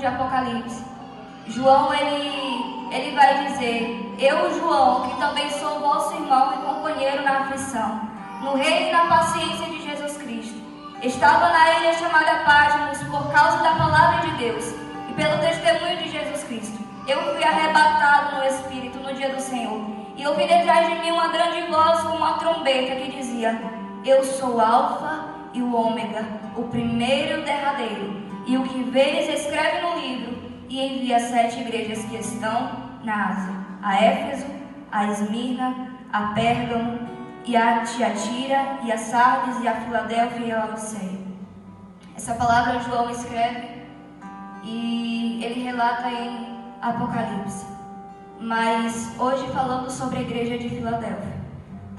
de Apocalipse, João ele vai dizer: eu, João, que também sou vosso irmão e companheiro na aflição, no reino e na paciência de Jesus Cristo, estava na ilha chamada Patmos por causa da palavra de Deus e pelo testemunho de Jesus Cristo. Eu fui arrebatado no Espírito no dia do Senhor, e ouvi detrás de mim uma grande voz como uma trombeta que dizia: eu sou o Alfa e o Ômega, o primeiro e o derradeiro. E o que vês escreve no livro e envia as 7 igrejas que estão na Ásia: a Éfeso, a Esmirna, a Pérgamo, e a Tiatira, e a Sardes, e a Filadélfia e a Laodiceia. Essa palavra João escreve e ele relata em Apocalipse. Mas hoje falando sobre a igreja de Filadélfia.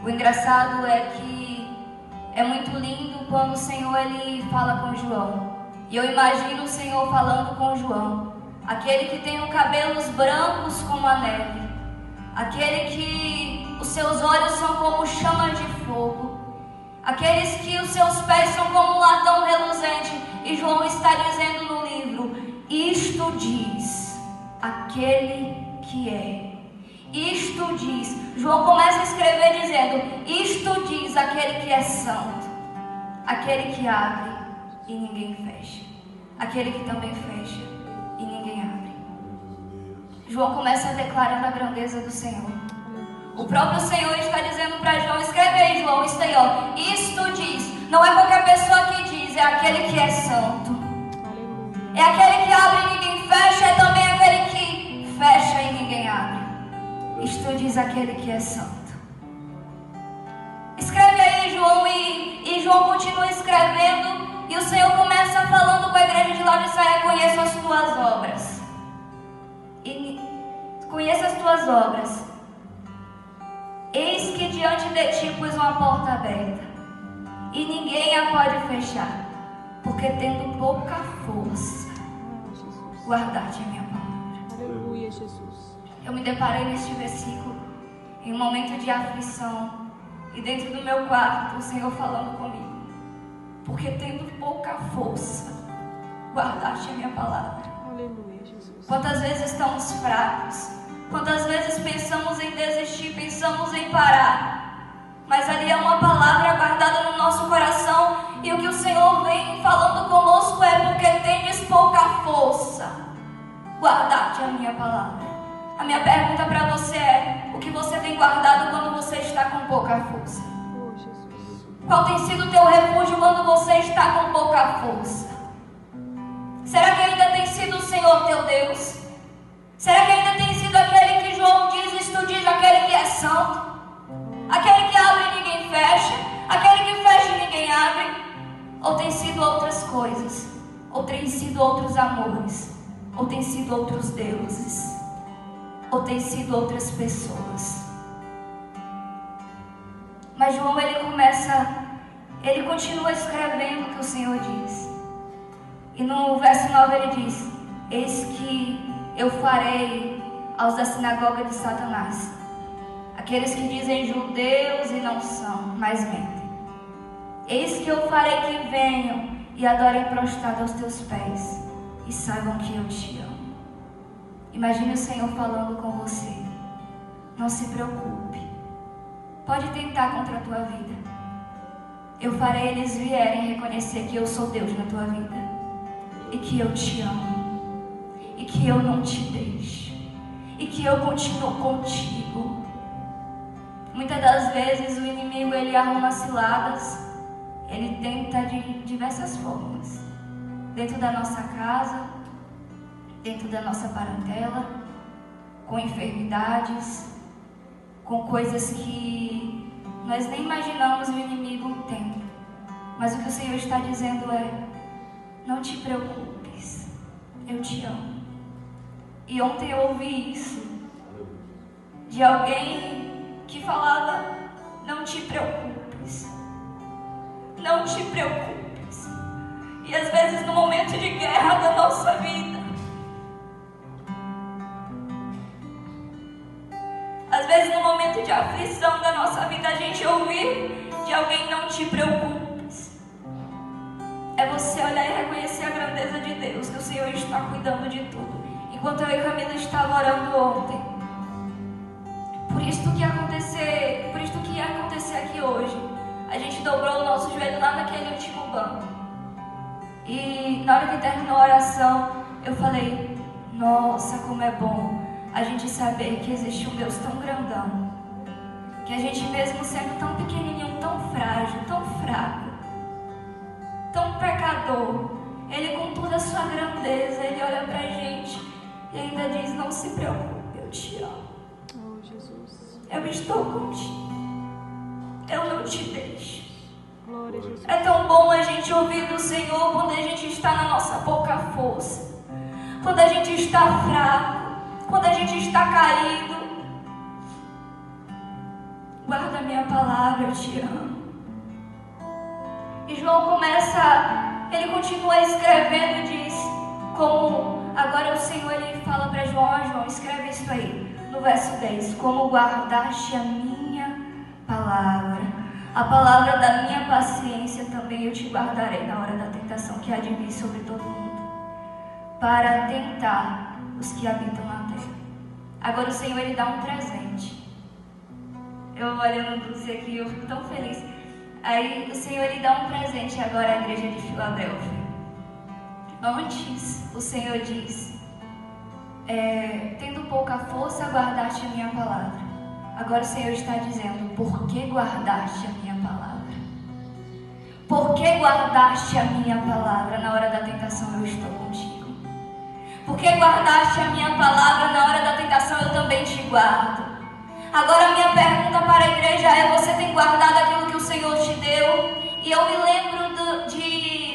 O engraçado é que é muito lindo quando o Senhor ele fala com João. E eu imagino o Senhor falando com João, aquele que tem os cabelos brancos como a neve, aquele que os seus olhos são como chamas de fogo, aqueles que os seus pés são como um latão reluzente. E João está dizendo no livro: isto diz aquele que é. Isto diz. João começa a escrever dizendo: isto diz aquele que é santo, aquele que abre e ninguém fecha, aquele que também fecha e ninguém abre. João começa declarando a grandeza do Senhor. O próprio Senhor está dizendo para João: escreve aí, João, isso aí, ó. Isto diz. Não é qualquer pessoa que diz, é aquele que é santo, é aquele que abre e ninguém fecha, é também aquele que fecha e ninguém abre. Isto diz aquele que é santo. Escreve aí, João, e João continua escrevendo. E o Senhor começa falando com a igreja de Laodiceia: conheço as tuas obras. E conheço as tuas obras. Eis que diante de ti pus uma porta aberta, e ninguém a pode fechar, porque tendo pouca força, guardar-te a minha palavra. Aleluia, Jesus. Eu me deparei neste versículo em um momento de aflição, e dentro do meu quarto o Senhor falando comigo: porque tendo pouca força, guardaste a minha palavra. Aleluia, Jesus. Quantas vezes estamos fracos, quantas vezes pensamos em desistir, pensamos em parar, mas ali é uma palavra guardada no nosso coração, e o que o Senhor vem falando conosco é: porque tendes pouca força, guardar-te a minha palavra. A minha pergunta para você é: o que você tem guardado quando você está com pouca força? Oh, Jesus. Qual tem sido o teu refúgio quando você está com pouca força? Será que ainda tem sido o Senhor teu Deus? Será que ainda tem sido aquele que João diz, isto diz, aquele que é santo? Aquele que abre e ninguém fecha? Aquele que fecha e ninguém abre? Ou tem sido outras coisas? Ou tem sido outros amores? Ou tem sido outros deuses? Ou tem sido outras pessoas? Mas João ele continua escrevendo o que o Senhor diz. E no verso 9 ele diz: eis que eu farei aos da sinagoga de Satanás, aqueles que dizem judeus e não são, mas mentem. Eis que eu farei que venham e adorem prostrado aos teus pés, e saibam que eu te amo. Imagine o Senhor falando com você: não se preocupe, pode tentar contra a tua vida, eu farei eles vierem reconhecer que eu sou Deus na tua vida, e que eu te amo, e que eu não te deixo, e que eu continuo contigo. Muitas das vezes o inimigo ele arruma ciladas, ele tenta de diversas formas, dentro da nossa casa, dentro da nossa parentela, com enfermidades, com coisas que nós nem imaginamos o inimigo tendo. Mas o que o Senhor está dizendo é: não te preocupes, eu te amo. E ontem eu ouvi isso de alguém que falava: não te preocupes, não te preocupes. E às vezes no momento de guerra da nossa vida, às vezes no momento de aflição da nossa vida, a gente ouvir de alguém: não te preocupes, é você olhar e reconhecer a grandeza de Deus, que o Senhor está cuidando de tudo. Enquanto eu e Camila estava orando ontem, por isso que ia acontecer aqui hoje, a gente dobrou o nosso joelho lá naquele último banco. E na hora que terminou a oração, eu falei, nossa, como é bom a gente saber que existe um Deus tão grandão, que a gente mesmo sendo tão pequenininho, tão frágil, tão fraco, tão pecador, Ele com toda a sua grandeza, Ele olha pra gente e ainda diz, não se preocupe, eu te amo. Oh, Jesus. Eu estou contigo. Eu não te deixo. Glória a Jesus. É tão bom a gente ouvir do Senhor quando a gente está na nossa pouca força, quando a gente está fraco, quando a gente está caído. Guarda a minha palavra, eu te amo. E João ele continua escrevendo e diz, como agora o Senhor ele fala para João, escreve isso aí, no verso 10, como guardaste a minha palavra, a palavra da minha paciência também eu te guardarei na hora da tentação que há de vir sobre todo mundo, para tentar os que habitam na terra. Agora o Senhor ele dá um presente. Eu olhando para você aqui, eu fico tão feliz. Aí o Senhor ele dá um presente agora à igreja de Filadélfia. Antes o Senhor diz, tendo pouca força guardaste a minha palavra. Agora o Senhor está dizendo, por que guardaste a minha palavra? Por que guardaste a minha palavra? Na hora da tentação eu estou contigo. Por que guardaste a minha palavra? Na hora da tentação eu também te guardo. Agora a minha pergunta para a igreja é, você tem guardado aquilo que o Senhor te deu? E eu me lembro de